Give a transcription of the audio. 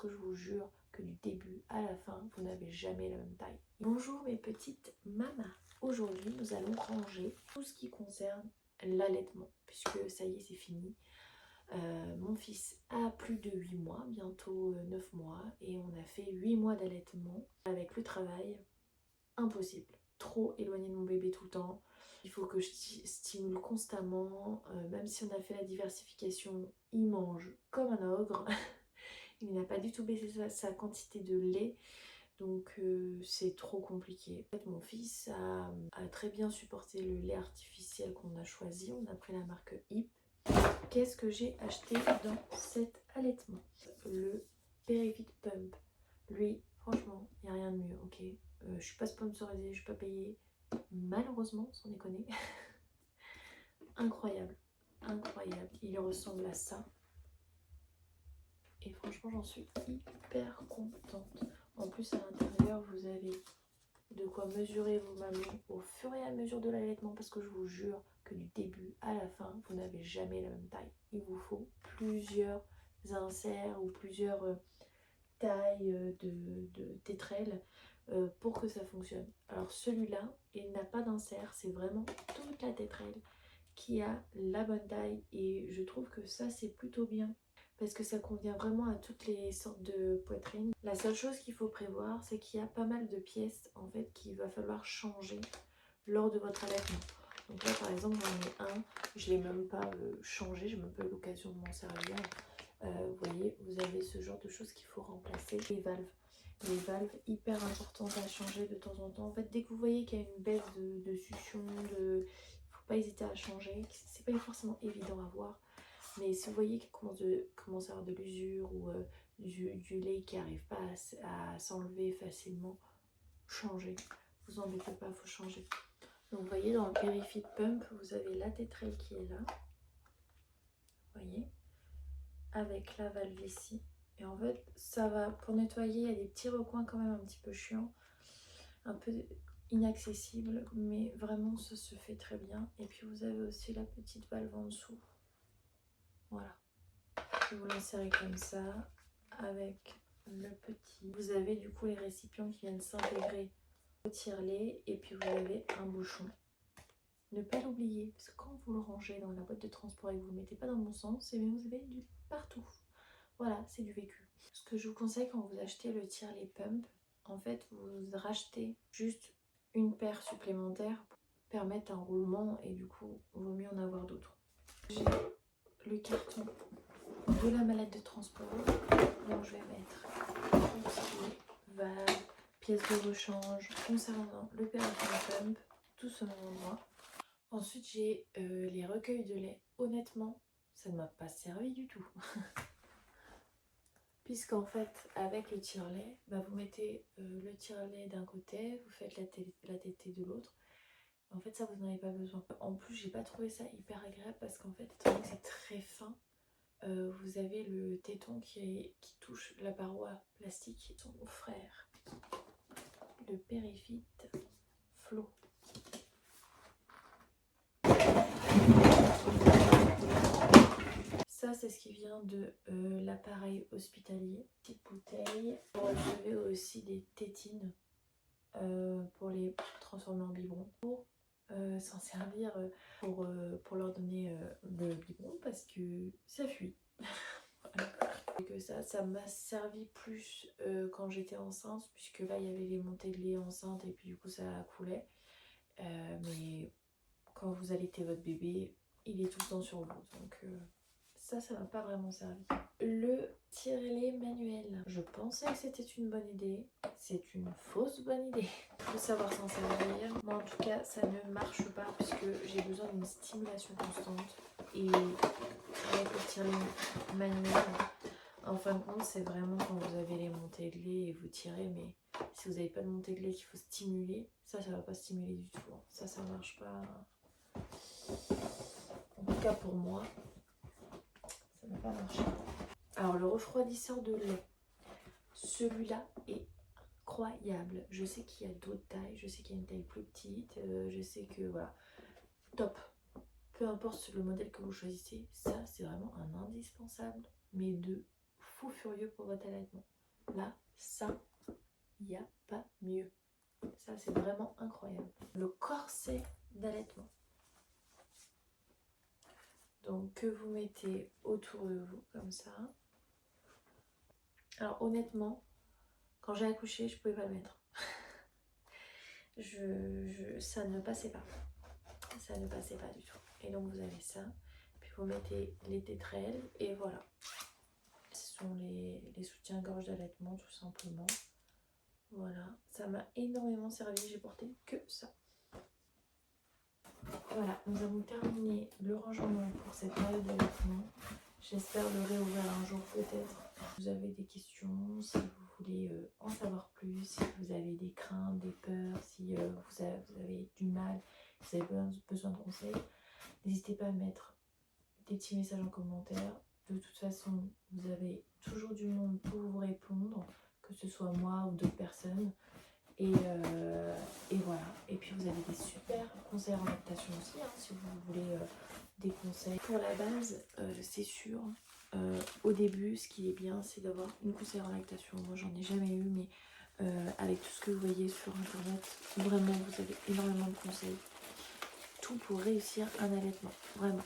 que je vous jure que du début à la fin, vous n'avez jamais la même taille. Bonjour mes petites mamas. Aujourd'hui, nous allons ranger tout ce qui concerne l'allaitement, puisque ça y est, c'est fini. Mon fils a plus de 8 mois, bientôt 9 mois, et on a fait 8 mois d'allaitement. Avec le travail, impossible. Trop éloigné de mon bébé tout le temps. Il faut que je stimule constamment. Même si on a fait la diversification, il mange comme un ogre. Il n'a pas du tout baissé sa quantité de lait. Donc c'est trop compliqué. En fait, mon fils a très bien supporté le lait artificiel qu'on a choisi. On a pris la marque HIP. Qu'est-ce que j'ai acheté dans cet allaitement? Le Perifit Pump. Lui, franchement, il n'y a rien de mieux, ok. Je suis pas sponsorisée, je suis pas payée. Malheureusement, sans déconner. Incroyable, incroyable. Il ressemble à ça. Et franchement, j'en suis hyper contente. En plus, à l'intérieur, vous avez de quoi mesurer vos mamelons au fur et à mesure de l'allaitement, parce que je vous jure que du début à la fin, vous n'avez jamais la même taille. Il vous faut plusieurs inserts ou plusieurs tailles de tétrelles pour que ça fonctionne. Alors celui-là, il n'a pas d'insert, c'est vraiment toute la tétrelle qui a la bonne taille, et je trouve que ça c'est plutôt bien parce que ça convient vraiment à toutes les sortes de poitrines. La seule chose qu'il faut prévoir, c'est qu'il y a pas mal de pièces en fait qu'il va falloir changer lors de votre allaitement. Donc là par exemple j'en ai un, je ne l'ai même pas changé, je n'ai même pas eu l'occasion de m'en servir. Vous voyez, vous avez ce genre de choses qu'il faut remplacer. Les valves hyper importantes à changer de temps en temps. En fait, dès que vous voyez qu'il y a une baisse de succion, il ne faut pas hésiter à changer. C'est pas forcément évident à voir, mais si vous voyez qu'il commence à avoir de l'usure ou du lait qui n'arrive pas à s'enlever facilement, changez. Vous embêtez pas, il faut changer. Donc vous voyez, dans le Perifit Pump, vous avez la tétrelle qui est là. Vous voyez, avec la valve ici. Et en fait, ça va, pour nettoyer, il y a des petits recoins quand même un petit peu chiants, un peu inaccessibles, mais vraiment ça se fait très bien. Et puis vous avez aussi la petite valve en dessous. Voilà. Vous l'insérez comme ça, avec le petit. Vous avez du coup les récipients qui viennent s'intégrer au tire-lait, et puis vous avez un bouchon. Ne pas l'oublier, parce que quand vous le rangez dans la boîte de transport et que vous ne le mettez pas dans le bon sens, et bien vous avez du partout. Voilà, c'est du vécu. Ce que je vous conseille quand vous achetez le tire-lait pump, en fait, vous rachetez juste une paire supplémentaire pour permettre un roulement, et du coup, il vaut mieux en avoir d'autres. J'ai le carton de la mallette de transport, donc je vais mettre outils, valve, pièces de rechange concernant le Perifit Pump, tout ce même endroit. Ensuite, j'ai les recueils de lait. Honnêtement, ça ne m'a pas servi du tout. Puisqu'en fait, avec le tire-lait, vous mettez le tire-lait d'un côté, vous faites la tétée de l'autre. En fait, ça, vous n'en avez pas besoin. En plus, j'ai pas trouvé ça hyper agréable parce qu'en fait, étant donné que c'est très fin, vous avez le téton qui touche la paroi plastique. Son frère, le Perifit Flow. Ça, c'est ce qui vient de l'appareil hospitalier. Petite bouteille. Vous recevez aussi des tétines pour les transformer en biberon. Pour s'en servir pour leur donner le biberon parce que ça fuit. Voilà. Et que ça m'a servi plus quand j'étais enceinte, puisque là il y avait les montées de lait enceinte et puis du coup ça coulait. Mais quand vous allaitez votre bébé, il est tout le temps sur vous, donc ça m'a pas vraiment servi. Le tire-lait manuel, je pensais que c'était une bonne idée, c'est une fausse bonne idée. Il faut savoir s'en servir. Moi en tout cas ça ne marche pas puisque j'ai besoin d'une stimulation constante, et avec le tire-lait manuel, en fin de compte c'est vraiment quand vous avez les montées de lait et vous tirez, mais si vous n'avez pas de montée de lait qu'il faut stimuler, ça va pas stimuler du tout. Ça marche pas. En tout cas pour moi, ça n'a pas marché. Alors le refroidisseur de lait, celui-là est incroyable. Je sais qu'il y a d'autres tailles, je sais qu'il y a une taille plus petite, je sais que voilà, top. Peu importe le modèle que vous choisissez, ça c'est vraiment un indispensable, mais de fou furieux pour votre allaitement. Là, ça, il n'y a pas mieux. Ça, c'est vraiment incroyable. Le corset d'allaitement. Donc, que vous mettez autour de vous, comme ça. Alors, honnêtement, quand j'ai accouché, je ne pouvais pas le mettre. Ça ne passait pas. Ça ne passait pas du tout. Et donc, vous avez ça. Puis, vous mettez les tétrelles. Et voilà. Ce sont les soutiens-gorge d'allaitement, tout simplement. Voilà. Ça m'a énormément servi. J'ai porté que ça. Voilà, nous avons terminé le rangement pour cette période d'allaitement. J'espère le réouvrir un jour peut-être. Si vous avez des questions, si vous voulez en savoir plus, si vous avez des craintes, des peurs, si vous avez du mal, si vous avez besoin de conseils, n'hésitez pas à mettre des petits messages en commentaire. De toute façon, vous avez toujours du monde pour vous répondre, que ce soit moi ou d'autres personnes. Et voilà. Et puis vous avez des super conseils en lactation aussi, hein, si vous voulez des conseils. Pour la base, c'est sûr, au début, ce qui est bien, c'est d'avoir une conseillère en lactation. Moi, j'en ai jamais eu, mais avec tout ce que vous voyez sur internet, vraiment, vous avez énormément de conseils. Tout pour réussir un allaitement, vraiment.